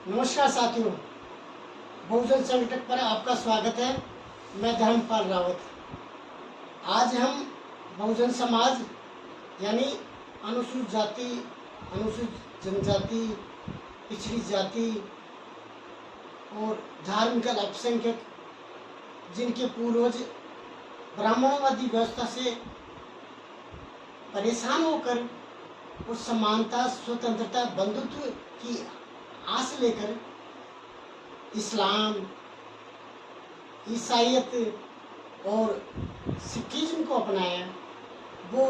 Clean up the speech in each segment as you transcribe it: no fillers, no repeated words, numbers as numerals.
नमस्कार साथियों, बहुजन संकट पर आपका स्वागत है। मैं धर्मपाल रावत। आज हम बहुजन समाज यानी अनुसूचित जाति, अनुसूचित जनजाति, पिछड़ी जाति और धार्मिक अल्पसंख्यक जिनके पूर्वज ब्राह्मणवादी व्यवस्था से परेशान होकर उस समानता, स्वतंत्रता, बंधुत्व की आस लेकर इस्लाम, ईसाईयत और सिखिज्म को अपनाया, वो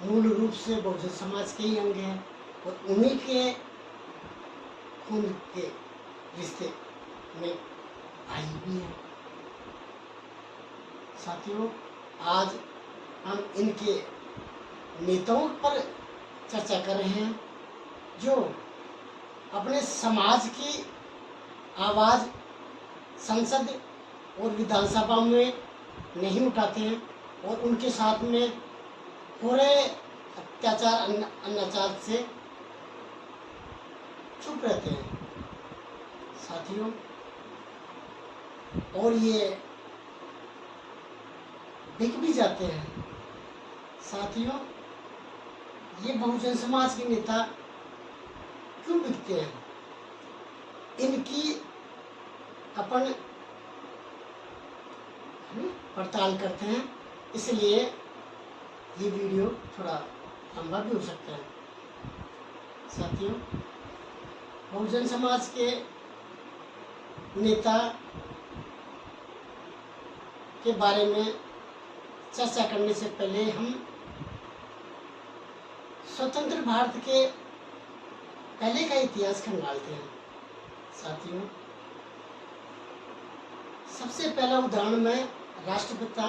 मूल रूप से बहुजन समाज के ही अंग हैं और उन्हीं के खून के रिश्ते में आई भी है। साथियों, आज हम इनके नेताओं पर चर्चा कर रहे हैं जो अपने समाज की आवाज़ संसद और विधानसभा में नहीं उठाते हैं और उनके साथ में हो रहे अत्याचार, अनाचार से चुप रहते हैं। साथियों, और ये बिक भी जाते हैं। साथियों, ये बहुजन समाज के नेता क्यों बिकते हैं? इनकी अपन पड़ताल करते हैं, इसलिए ये वीडियो थोड़ा लंबा भी हो सकता है। साथियों, बहुजन समाज के नेता के बारे में चर्चा करने से पहले हम स्वतंत्र भारत के पहले का इतिहास खंगालते हैं। साथियों, सबसे पहला उदाहरण मैं राष्ट्रपिता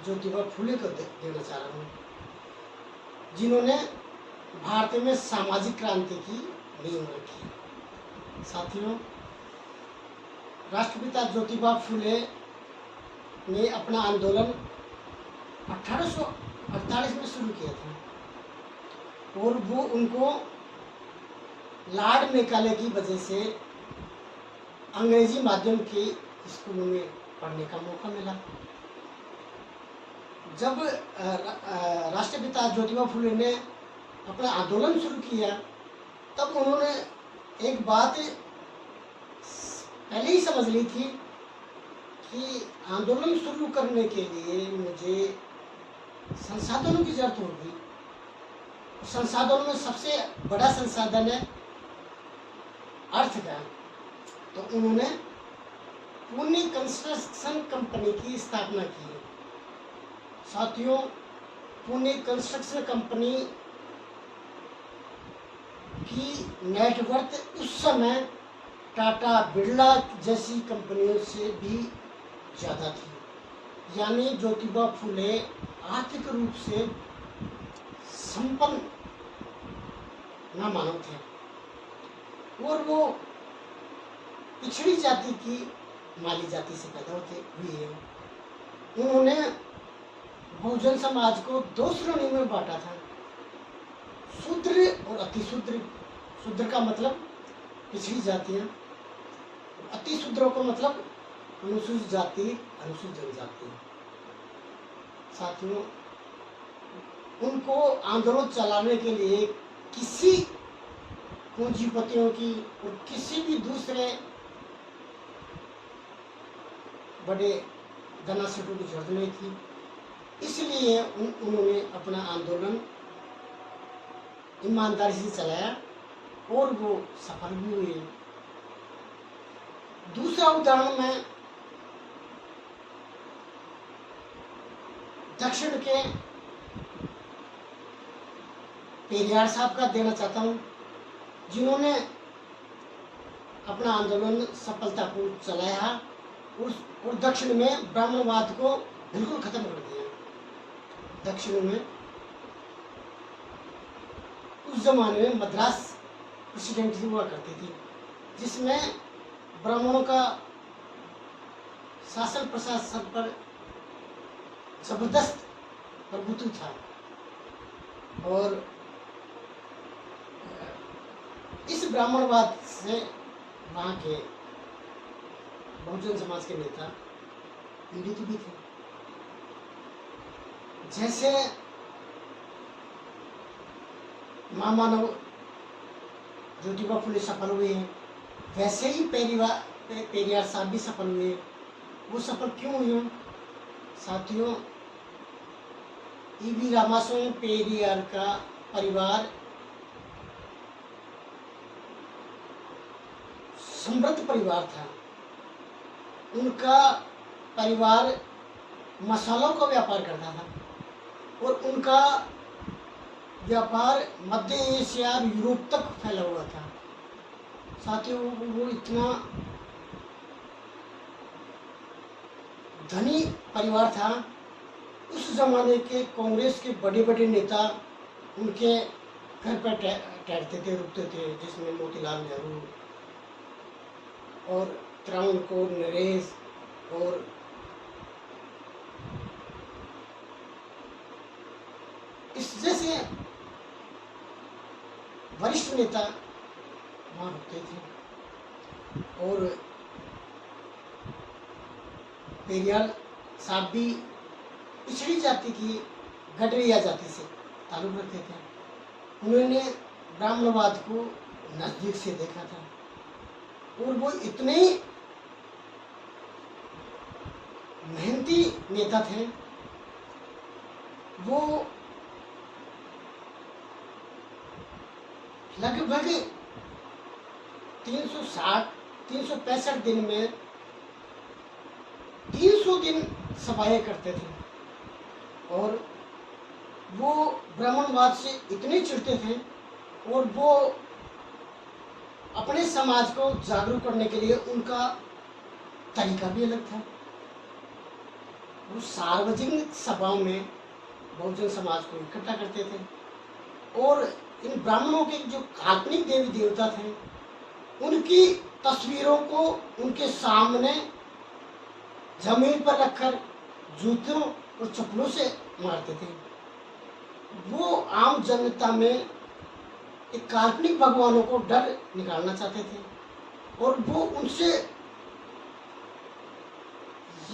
ज्योतिबा फुले को देना चाह रहा हूँ, जिन्होंने भारत में सामाजिक क्रांति की नींव रखी। साथियों, राष्ट्रपिता ज्योतिबा फुले ने अपना आंदोलन 1848 में शुरू किया था और वो उनको लॉर्ड मेकाले की वजह से अंग्रेजी माध्यम के स्कूलों में पढ़ने का मौका मिला। जब राष्ट्रपिता ज्योतिबा फुले ने अपना आंदोलन शुरू किया, तब उन्होंने एक बात पहले ही समझ ली थी कि आंदोलन शुरू करने के लिए मुझे संसाधनों की जरूरत होगी। संसाधनों में सबसे बड़ा संसाधन है अर्थ का। तो उन्होंने पुणे कंस्ट्रक्शन कंपनी की स्थापना की। साथियों, पुणे कंस्ट्रक्शन कंपनी की नेटवर्थ उस समय टाटा, बिरला जैसी कंपनियों से भी ज़्यादा थी। यानी ज्योतिबा फुले आर्थिक रूप से संपन्न ना मानव थे और वो पिछड़ी जाति की माली जाति से पैदा होते हुए हैं। उन्होंने बहुजन समाज को दो श्रेणी में बांटा था, शूद्र और अतिशूद्र। शूद्र का मतलब पिछड़ी जातियाँ, अतिशूद्रों का मतलब अनुसूचित जाति, अनुसूचित जनजाति। साथियों, उनको आंदोलन चलाने के लिए किसी पूंजीपतियों की और किसी भी दूसरे बड़े धनासेठों की जरूरत नहीं थी। इसलिए उन्होंने अपना आंदोलन ईमानदारी से चलाया और वो सफल भी हुए। दूसरा उदाहरण मैं दक्षिण के पेरियार साहब का देना चाहता हूँ, जिन्होंने अपना आंदोलन सफलतापूर्वक चलाया और दक्षिण में ब्राह्मणवाद को बिल्कुल खत्म कर दिया। दक्षिण में उस जमाने में मद्रास प्रेसिडेंसी हुआ करती थी, जिसमें ब्राह्मणों का शासन प्रशासन पर जबरदस्त प्रभुत्व था और इस ब्राह्मणवाद से वहाँ के बहुजन समाज के नेता पीड़ित भी थे। जैसे महामानव ज्योतिबा फुले सफल हुए हैं, वैसे ही पेरियार साहब भी सफल हुए। वो सफल क्यों हुए साथियों? ईवी रामास्वामी पेरियार का परिवार समृद्ध परिवार था। उनका परिवार मसालों का व्यापार करता था और उनका व्यापार मध्य एशिया और यूरोप तक फैला हुआ था। साथियों, वो इतना धनी परिवार था। उस जमाने के कांग्रेस के बड़े बड़े नेता उनके घर पर ठहरते थे, रुकते थे, जिसमें मोतीलाल नेहरू और त्रावणकोर नरेश और इस जैसे वरिष्ठ नेता वहाँ रुकते थे। और पेरियार साहब भी पिछड़ी जाति की गडरिया जाति से ताल्लुक रखते थे। उन्होंने ब्राह्मणवाद को नजदीक से देखा था और वो इतने मेहनती नेता थे। वो लगभग 365 दिन में 300 दिन सभाएं करते थे और वो ब्राह्मणवाद से इतने चिढ़ते थे और वो अपने समाज को जागरूक करने के लिए उनका तरीका भी अलग था। वो सार्वजनिक सभाओं में बहुजन समाज को इकट्ठा करते थे और इन ब्राह्मणों के जो काल्पनिक देवी देवता थे उनकी तस्वीरों को उनके सामने जमीन पर रखकर जूतों और चप्पलों से मारते थे। वो आम जनता में एक काल्पनिक भगवानों को डर निकालना चाहते थे और वो उनसे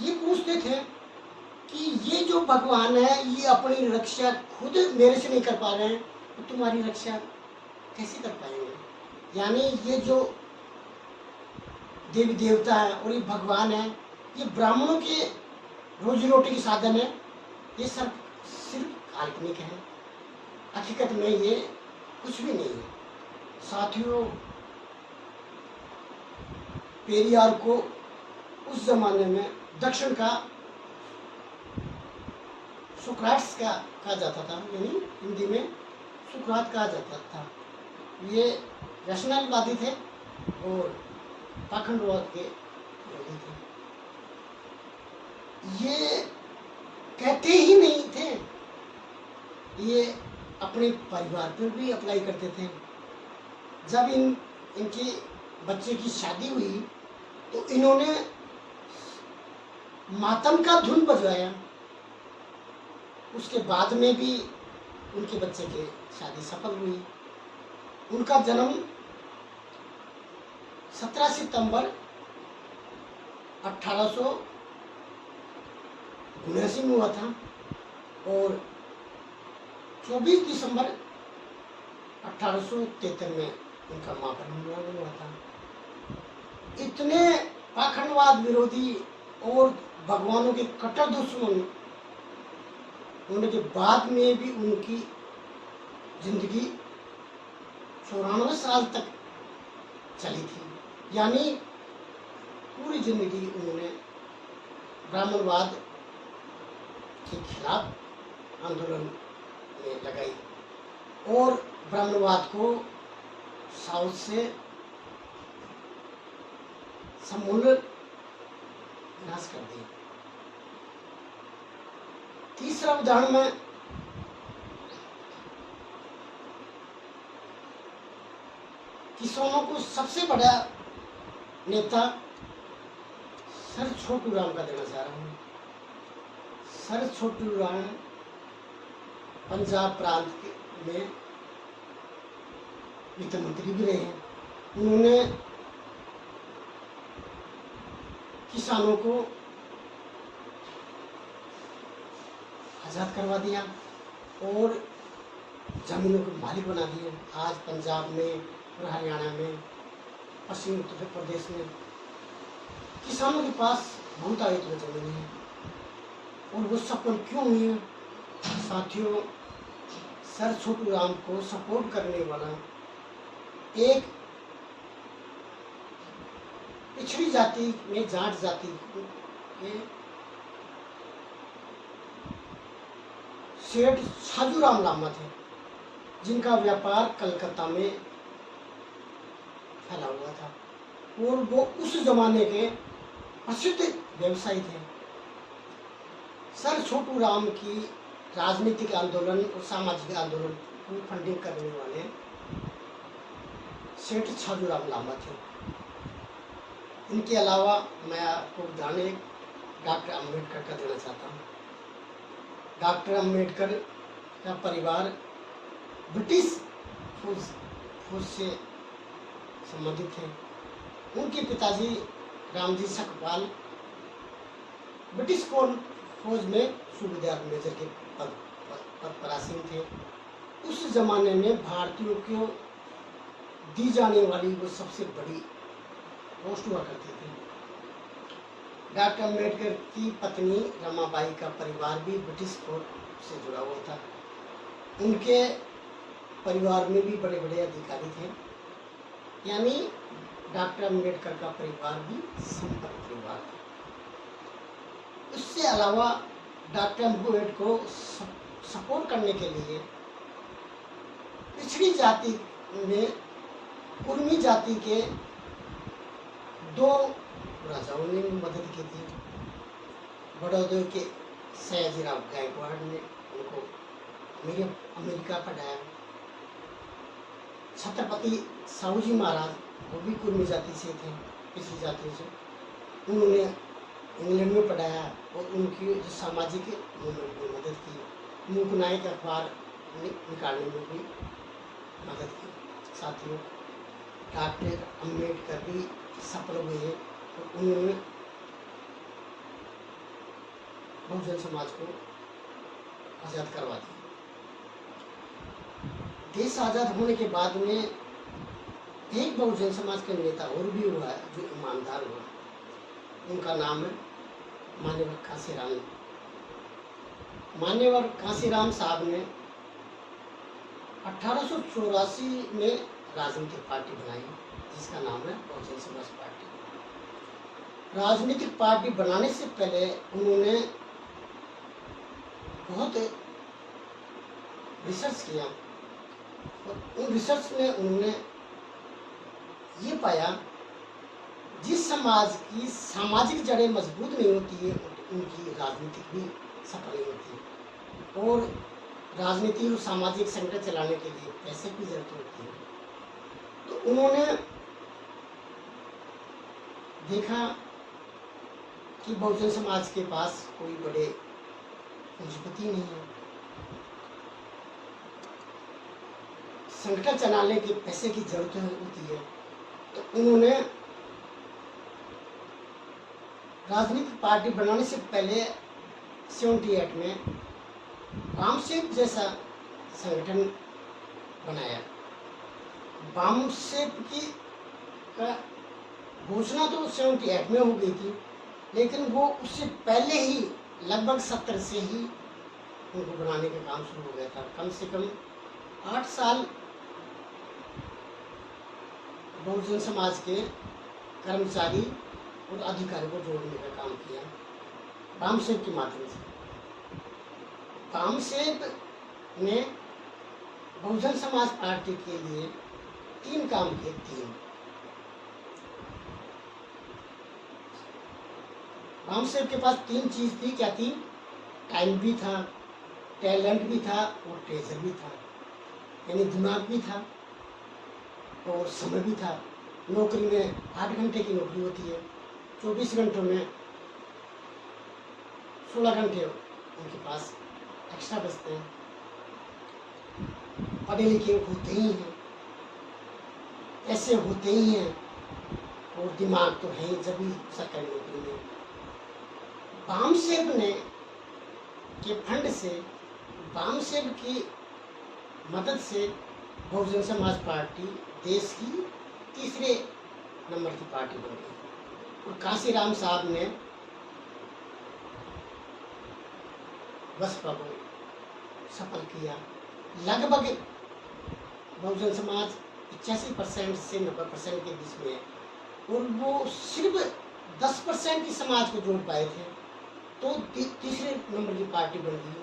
ये पूछते थे कि ये जो भगवान है ये अपनी रक्षा खुद मेरे से नहीं कर पा रहे हैं तो तुम्हारी रक्षा कैसे कर पाएंगे। यानी ये जो देवी देवता है और ये भगवान है ये ब्राह्मणों के रोजी रोटी के साधन है, ये सब सिर्फ काल्पनिक है, हकीकत में ये कुछ भी नहीं है। साथियों, पेरियार को उस जमाने में दक्षिण का सुक्राट्स का कहा जाता था, यानी हिंदी में सुकरात कहा जाता था। ये रचनावादी थे और पाखंडवाद के विरोधी थे। ये कहते ही नहीं थे, ये अपने परिवार पर भी अप्लाई करते थे। जब इनके बच्चे की शादी हुई तो इन्होंने मातम का धुन बजवाया। उसके बाद में भी उनके बच्चे की शादी सफल हुई। उनका जन्म 17 सितंबर 1879 में हुआ था और 24 दिसंबर 1873 में उनका मां परिनिर्वाण हुआ था। इतने पाखंडवाद विरोधी और भगवानों के कट्टर दुश्मन होने के बाद में भी उनकी जिंदगी 94 साल तक चली थी। यानी पूरी जिंदगी उन्होंने ब्राह्मणवाद के खिलाफ आंदोलन में लगाई और ब्राह्मणवाद को साउथ से समूल विनाश कर दिया। तीसरा उदाहरण में किसानों को सबसे बड़ा नेता सर छोटू राम का देना चाह रहा हूँ। सर छोटू राम पंजाब प्रांत में वित्त मंत्री भी रहे हैं। उन्होंने किसानों को आज़ाद करवा दिया और ज़मीनों के मालिक बना दिए। आज पंजाब में और हरियाणा में, पश्चिमी उत्तर प्रदेश में किसानों के पास बहुत आयत में ज़मीन है। और वो सफल क्यों हुई है? साथियों, सर छोटू राम को सपोर्ट करने वाला एक पिछड़ी जाति में जाट जाति के सेठ छाजूराम लामा थे, जिनका व्यापार कलकत्ता में फैला हुआ था और वो उस जमाने के प्रसिद्ध व्यवसायी थे। सर छोटू राम की राजनीतिक आंदोलन और सामाजिक आंदोलन को फंडिंग करने वाले सेठ छाजूराम लामा थे। इनके अलावा मैं आपको उदाहरण डॉक्टर अम्बेडकर का देना चाहता हूँ। डॉक्टर अम्बेडकर का परिवार ब्रिटिश फौज से संबंधित है। उनके पिताजी रामजी सकपाल ब्रिटिश फौज में सूबेदार मेजर के पद पर आसीन थे। उस जमाने में भारतीयों को दी जाने वाली वो सबसे बड़ी पोस्ट हुआ करती थी। डॉक्टर अम्बेडकर की पत्नी रमाबाई का परिवार भी ब्रिटिश फौज से जुड़ा हुआ था। उनके परिवार में भी बड़े बड़े अधिकारी थे, यानी डॉक्टर अम्बेडकर का परिवार भी संपन्न परिवार था। इससे अलावा डॉक्टर अम्बेडकर को सपोर्ट करने के लिए पिछड़ी जाति में कुर्मी जाति के दो राजाओं ने मदद की थी। बड़ौदा के सयाजीराव गायकवाड़ ने उनको अमेरिका पढ़ाया। छत्रपति साहूजी महाराज वो भी कुर्मी जाति से थे, पिछड़ी जाति से। उन्होंने इंग्लैंड में पढ़ाया और उनकी जो सामाजिक मूवमेंट में मदद की। मूकनायक अखबार निकालने में भी मदद की। साथियों, डॉक्टर अम्बेडकर भी सफल हुए और उन्होंने बहुजन समाज को आज़ाद करवा दिया। देश आज़ाद होने के बाद में एक बहुजन समाज के नेता और भी हुआ है जो ईमानदार हुआ। उनका नाम है मान्यवर कांशीराम। मान्यवर कांशीराम साहब ने 1884 में राजनीतिक पार्टी बनाई, जिसका नाम है बहुजन समाज पार्टी। राजनीतिक पार्टी बनाने से पहले उन्होंने बहुत रिसर्च किया और उन रिसर्च में उन्होंने ये पाया, जिस समाज की सामाजिक जड़ें मजबूत नहीं होती है उनकी राजनीतिक भी सफल नहीं होती है। और राजनीति और सामाजिक संगठन चलाने के लिए पैसे की जरूरत होती है। तो उन्होंने देखा कि बहुजन समाज के पास कोई बड़े पूंजीपति नहीं है, संगठन चलाने के पैसे की जरूरत होती है। तो उन्होंने राजनीतिक पार्टी बनाने से पहले 78 में वामसेप जैसा संगठन बनाया। वामसेप की घोषणा तो 78 में हो गई थी, लेकिन वो उससे पहले ही लगभग 70 से ही उनको बनाने का काम शुरू हो गया था। कम से कम 8 साल बहुजन समाज के कर्मचारी और अधिकारी को जोड़ने का काम किया वामसेप के माध्यम से। वामसेप ने बहुजन समाज पार्टी के लिए 3 काम किए। 3 वामसेप के पास 3 चीज थी। क्या थी? टाइम भी था, टैलेंट भी था और ट्रेजर भी था, यानी दिमाग भी था और समय भी था। नौकरी में 8 घंटे की नौकरी होती है, 24 घंटों में 16 घंटे उनके पास एक्स्ट्रा बचते हैं। पढ़े लिखे होते ही हैं, ऐसे होते ही हैं और दिमाग तो है ही, जब भी सरकारी नौकरी में। बामसेब ने के फंड से, बामसेब की मदद से बहुजन समाज पार्टी देश की तीसरे नंबर की पार्टी बन गई और काशीराम साहब ने बसपा को सफल किया। लगभग बहुजन समाज 85% से 90% के बीच में है और वो सिर्फ 10% ही समाज को जोड़ पाए थे, तो तीसरे नंबर की पार्टी बन गई।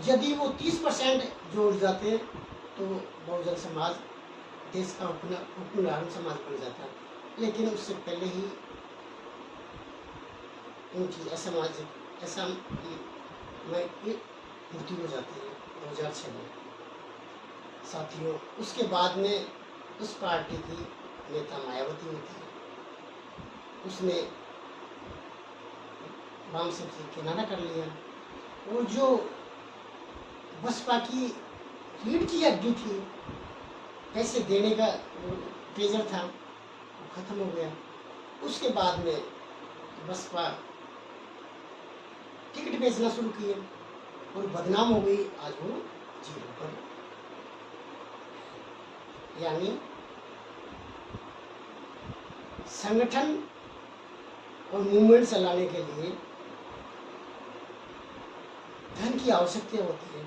यदि वो 30% जोड़ जाते तो बहुजन समाज देश का उपनाम समाज बन जाता, लेकिन उससे पहले ही उनकी असामाजिक में मृत्यु हो जाती है 2006 में। साथियों, उसके बाद में उस पार्टी की नेता मायावती होती है, उसने बामसेब से किनारा कर लिया और जो बसपा की रीढ़ की हड्डी थी, पैसे देने का प्रेजर था, वो खत्म हो गया। उसके बाद में बसपा टिकट बेचना शुरू किए और बदनाम हो गई। आज वो जीरो पर, यानी संगठन और मूवमेंट चलाने के लिए धन की आवश्यकता होती है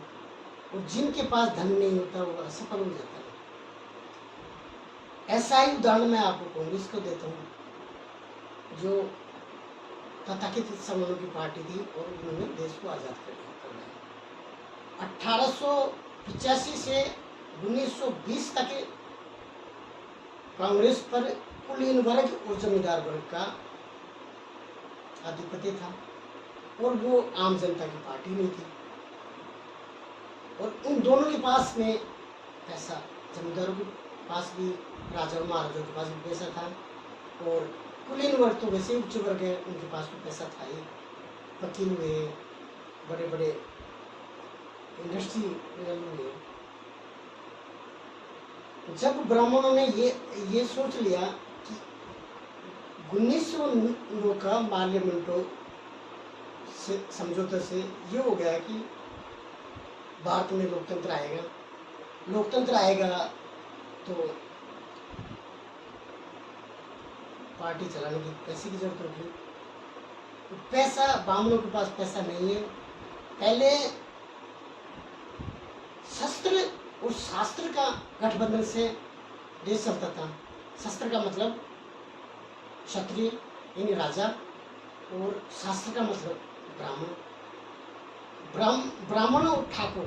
और जिनके पास धन नहीं होता वो असफल हो जाता है। ऐसा ही उदाहरण मैं आपको कांग्रेस को देता हूँ, जो तथाकथित सवर्णों की पार्टी थी और उन्होंने देश को आज़ाद कर दिया। 1885 से 1920 तक कांग्रेस पर कुलीन वर्ग और जमींदार वर्ग का आधिपत्य था और वो आम जनता की पार्टी नहीं थी। और उन दोनों के पास में पैसा, जमींदारों के पास भी, राजा और महाराजाओं के पास भी पैसा था और कुलीन वर्ग तो वैसे उच्च वर्ग है, उनके पास तो पैसा था ही। वकील हुए, बड़े बड़े इंडस्ट्री हुए। जब ब्राह्मणों ने ये सोच लिया कि 1909 का माल्य मिंटो से समझौते से ये हो गया कि भारत में लोकतंत्र आएगा तो पार्टी चलाने की पैसे की जरूरत होगी। तो पैसा, ब्राह्मणों के पास पैसा नहीं है। पहले शस्त्र और शास्त्र का गठबंधन से देश चलता था। शस्त्र का मतलब क्षत्रिय यानी राजा और शास्त्र का मतलब ब्राह्मण और ठाकुर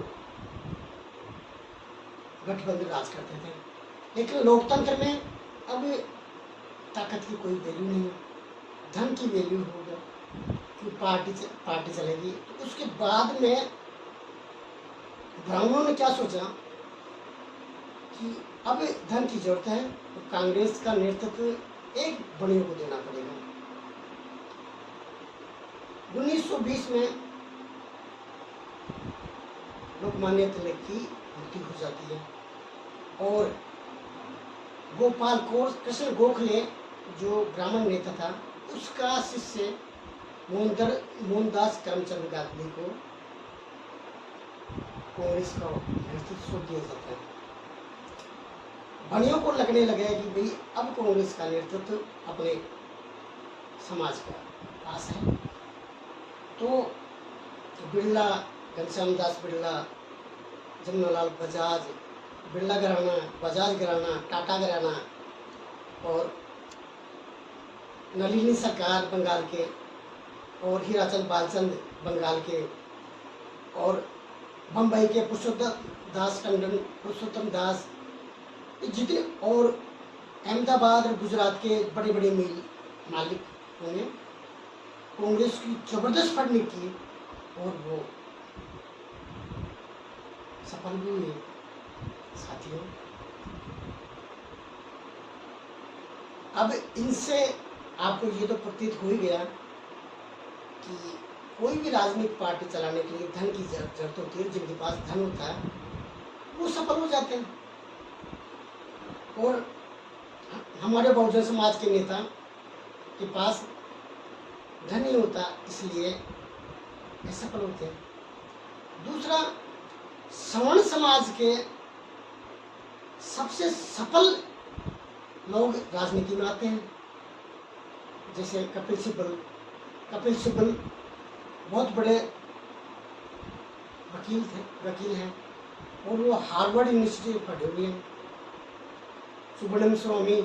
गठबंधन राज करते थे। लेकिन लोकतंत्र में अब ताकत की कोई वैल्यू नहीं, धन की वैल्यू होगा कि पार्टी चलेगी। तो उसके बाद में ब्राह्मणों ने क्या सोचा कि अब धन की जरूरत है तो कांग्रेस का नेतृत्व एक बड़ियों को देना पड़ेगा। 1920 में लोकमान्य तिलक की मृत्यु हो जाती है और गोपाल कृष्ण गोखले जो ब्राह्मण नेता था, उसका शिष्य मोहनदास करमचंद गांधी को कांग्रेस का नेतृत्व दिया जाता है। बनियों को लगने लगा कि भाई अब कांग्रेस का नेतृत्व अपने समाज का पास है। तो बिरला, घनश्याम दास बिरला, जमनालाल बजाज, बिरला घराना, बजाज घराना, टाटा घराना और नलिनी सरकार बंगाल के और हीराचंद बालचंद बंगाल के और बम्बई के पुरुषोत्तम दास, जितने और अहमदाबाद और गुजरात के बड़े बड़े मिल मालिक ने कांग्रेस की जबरदस्त फंडिंग की और वो सफल भी हुए। साथियों, अब इनसे आपको ये तो प्रतीत हो ही गया कि कोई भी राजनीतिक पार्टी चलाने के लिए धन की जरूरत होती है। जिनके पास धन होता है वो सफल हो जाते हैं। और हमारे बहुजन समाज के नेता के पास धन नहीं होता, इसलिए असफल होते हैं। दूसरा, सवर्ण समाज के सबसे सफल लोग राजनीति में आते हैं, जैसे कपिल सिब्बल बहुत बड़े वकील हैं और वो हार्वर्ड यूनिवर्सिटी में पढ़े हुए हैं। सुब्रमण्यम स्वामी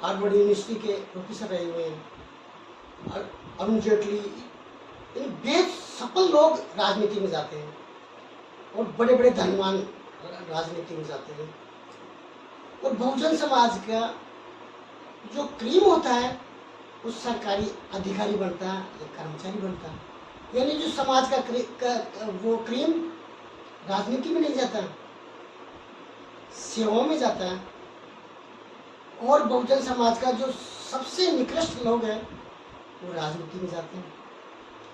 हार्वर्ड यूनिवर्सिटी के प्रोफेसर रहे हुए हैं। अरुण जेटली, इन बेहद सफल लोग राजनीति में जाते हैं और बड़े बड़े धनवान राजनीति में जाते हैं। और बहुजन समाज का जो क्रीम होता है वो सरकारी अधिकारी बनता है या कर्मचारी बनता है, यानी जो समाज का वो क्रीम राजनीति में नहीं जाता, सेवाओं में जाता है। और बहुजन समाज का जो सबसे निकृष्ट लोग हैं वो राजनीति में जाते हैं,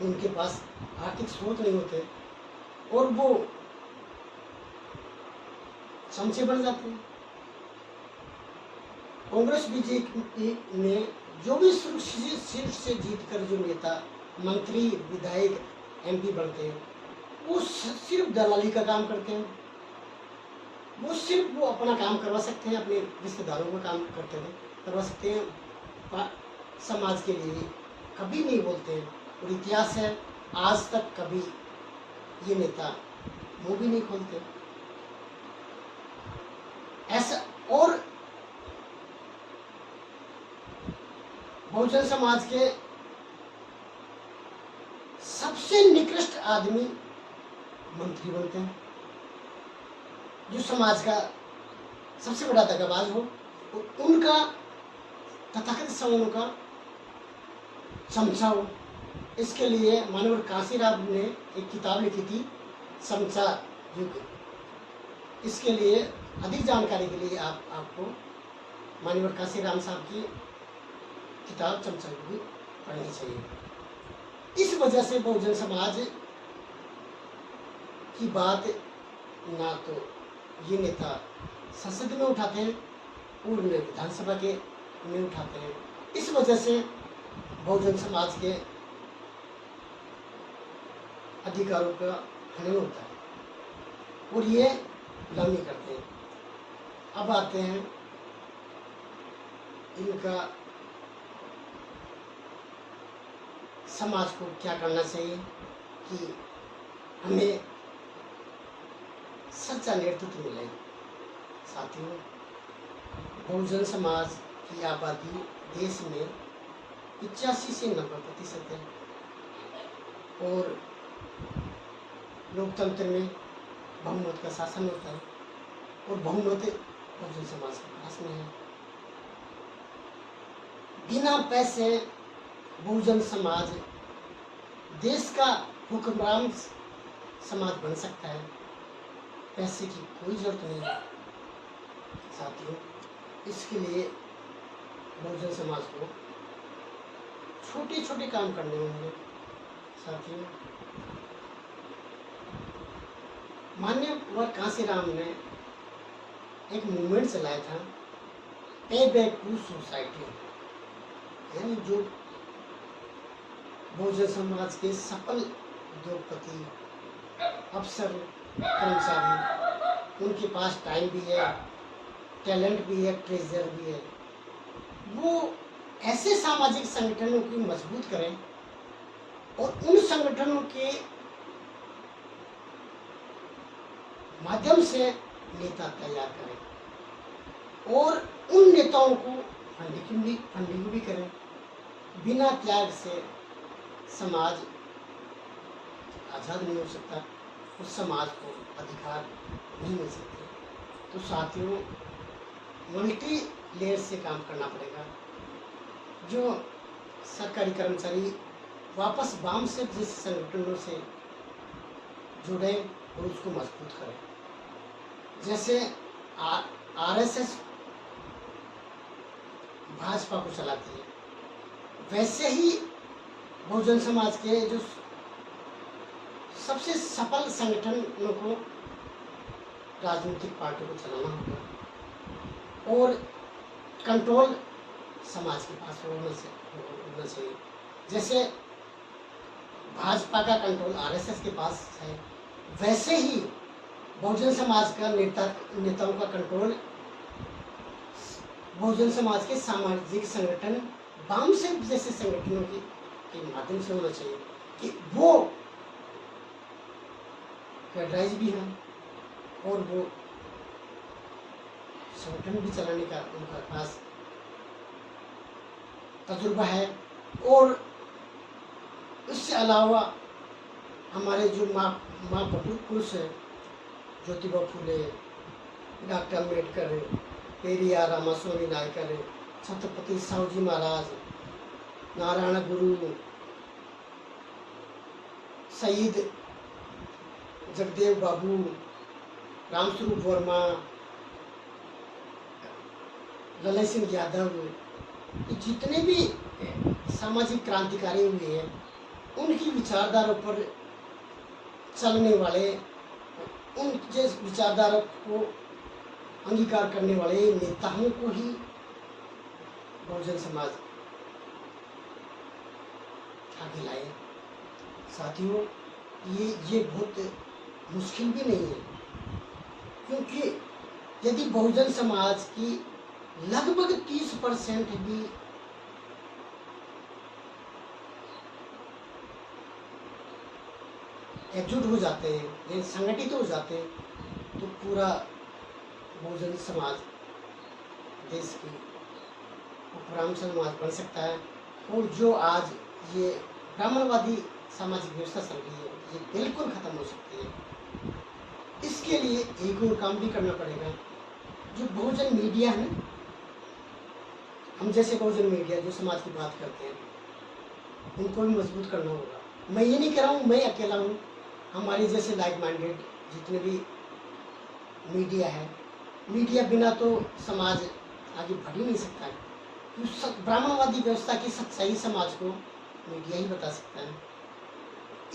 उनके पास आर्थिक स्रोत नहीं होते और वो चमचे बन जाते हैं। कांग्रेस बीजेपी में जो भी सीट से जीतकर जो नेता, मंत्री, विधायक, एमपी बनते हैं, वो सिर्फ दलाली का काम करते हैं। वो अपना काम करवा सकते हैं, अपने रिश्तेदारों का काम करवा सकते हैं, समाज के लिए कभी नहीं बोलते हैं। और इतिहास है, आज तक कभी ये नेता मुंह भी नहीं खोलते ऐसा। और बहुजन समाज के सबसे निकृष्ट आदमी मंत्री बनते हैं, जो समाज का सबसे बड़ा दगाबाज हो, उनका तथाकथित सवर्णों का चमचा हो। इसके लिए मानवर काशीराम ने एक किताब लिखी थी, चमचा युग। इसके लिए अधिक जानकारी के लिए आपको मानवर काशीराम साहब की किताब चमचा युग पढ़नी चाहिए। इस वजह से बहुजन समाज की बात ना तो ये नेता संसद में उठाते हैं और न विधानसभा के में उठाते हैं। इस वजह से बहुजन समाज के अधिकारों का हनन होता है और ये गुलामी करते हैं। अब आते हैं इनका समाज को क्या करना चाहिए कि हमें सच्चा नेतृत्व मिले। साथियों, बहुजन समाज की आबादी देश में 85 से 90% है और लोकतंत्र में बहुमत का शासन होता है और बहुमत बहुजन समाज के पास में है। बिना पैसे बहुजन समाज देश का हुक्मरान समाज बन सकता है, पैसे की कोई जरूरत नहीं है। साथियों, इसके लिए बहुजन समाज को छोटे छोटे काम करने होंगे। साथियों, माननीय काशीराम ने एक मूवमेंट चलाया था, पे बैक टू सोसाइटी, यानी जो बहुजन समाज के सफल उद्योगपति, अफसर, कर्मचारी, उनके पास टाइम भी है, टैलेंट भी है, ट्रेजर भी है, वो ऐसे सामाजिक संगठनों को मजबूत करें और उन संगठनों के माध्यम से नेता तैयार करें और उन नेताओं को फंडिंग भी करें। बिना त्याग से समाज आज़ाद नहीं हो सकता, उस समाज को अधिकार नहीं मिल सकते। तो साथियों, मल्टी लेयर से काम करना पड़ेगा। जो सरकारी कर्मचारी वापस वाम से जैसे संगठनों से जुड़े और उसको मजबूत करें। जैसे आरएसएस भाजपा को चलाती है, वैसे ही बहुजन समाज के जो सबसे सफल संगठनों को, राजनीतिक पार्टियों को चलाना होगा और कंट्रोल समाज के पास होना चाहिए। जैसे भाजपा का कंट्रोल आरएसएस के पास है, वैसे ही बहुजन समाज का नेताओं का कंट्रोल बहुजन समाज के सामाजिक संगठन वाम से जैसे संगठनों के माध्यम से होना चाहिए कि वो फेडराइज भी हैं और वो संगठन भी चलाने का उनके पास तजुर्बा है। और इससे अलावा हमारे जो महापुरुष हैं, ज्योतिबा फुले, डॉक्टर अम्बेडकर, पेरियार रामास्वामी नायकर, छत्रपति साहूजी महाराज, नारायण गुरु, शहीद जगदेव बाबू, रामस्वरूप वर्मा, ललन सिंह यादव, जितने भी सामाजिक क्रांतिकारी हुए हैं, उनकी विचारधारा पर चलने वाले, उन जिस विचारधारा को अंगीकार करने वाले नेताओं को ही बहुजन समाज आगे लाए। साथियों, ये बहुत मुश्किल भी नहीं है, क्योंकि यदि बहुजन समाज की लगभग 30% भी एकजुट हो जाते हैं, ये संगठित हो जाते हैं, तो पूरा बहुजन समाज देश की उपराम समाज बन सकता है। और जो आज ये ब्राह्मणवादी सामाजिक व्यवस्था चल रही है, ये बिल्कुल खत्म हो सकती है। इसके लिए एक और काम भी करना पड़ेगा। जो बहुजन मीडिया है ना, हम जैसे बहुजन मीडिया जो समाज की बात करते हैं, उनको भी मजबूत करना होगा। मैं ये नहीं कह रहा हूँ मैं अकेला हूँ, हमारे जैसे लाइक माइंडेड जितने भी मीडिया है, मीडिया बिना तो समाज आगे बढ़ ही नहीं सकता है। ब्राह्मणवादी व्यवस्था की सच्चाई समाज को मीडिया ही बता सकता है।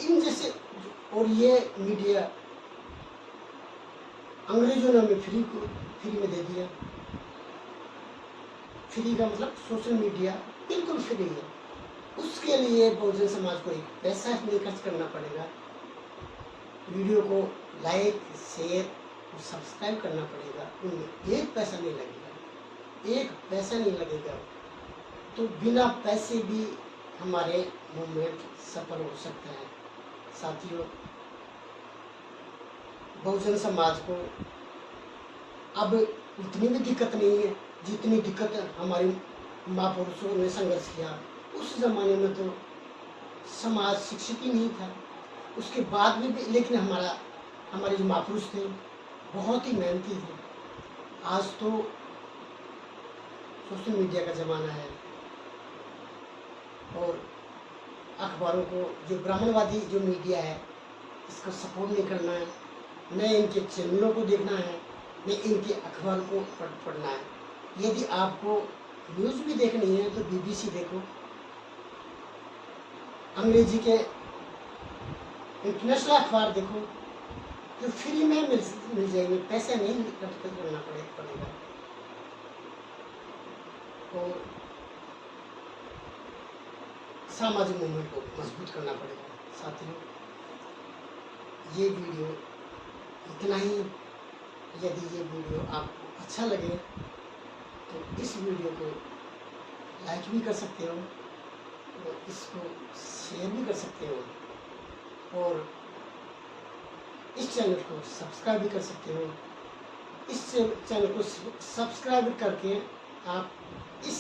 इन जैसे और ये मीडिया अंग्रेजों ने हमें फ्री में दे दिया। फ्री का मतलब सोशल मीडिया बिल्कुल फ्री है। उसके लिए बहुजन समाज को एक पैसा नहीं खर्च करना पड़ेगा, वीडियो को लाइक, शेयर और सब्सक्राइब करना पड़ेगा। उनमें एक पैसा नहीं लगेगा, एक पैसा नहीं लगेगा, तो बिना पैसे भी हमारे मूवमेंट सफल हो सकता है। साथियों, बहुजन समाज को अब उतनी भी दिक्कत नहीं है जितनी दिक्कत हमारे महापुरुषों ने संघर्ष किया। उस जमाने में तो समाज शिक्षित ही नहीं था, उसके बाद में भी लेकिन हमारे जो महापुरुष थे बहुत ही मेहनती थे। आज तो सोशल मीडिया का ज़माना है और अखबारों को, जो ब्राह्मणवादी जो मीडिया है, इसको सपोर्ट नहीं करना है, न इनके चैनलों को देखना है, न इनके अखबार को पढ़ना है। यदि आपको न्यूज़ भी देखनी है तो बीबीसी देखो, अंग्रेजी के इंटरनेशनल अखबार देखो, जो फ्री में मिल जाएंगे, पैसे नहीं करना पड़ेगा। और सामाजिक मूवमेंट को मजबूत करना पड़ेगा। साथियों, ये वीडियो इतना ही। यदि ये वीडियो आपको अच्छा लगे तो इस वीडियो को लाइक भी कर सकते हो और इसको शेयर भी कर सकते हो और इस चैनल को सब्सक्राइब भी कर सकते हो। इस चैनल को सब्सक्राइब करके आप इस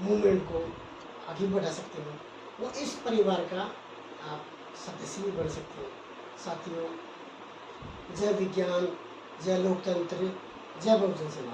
मूवमेंट को आगे बढ़ा सकते हो और इस परिवार का आप सदस्य भी बन सकते हो। साथियों, जय विज्ञान, जय लोकतंत्र, जय बहुजन समाज।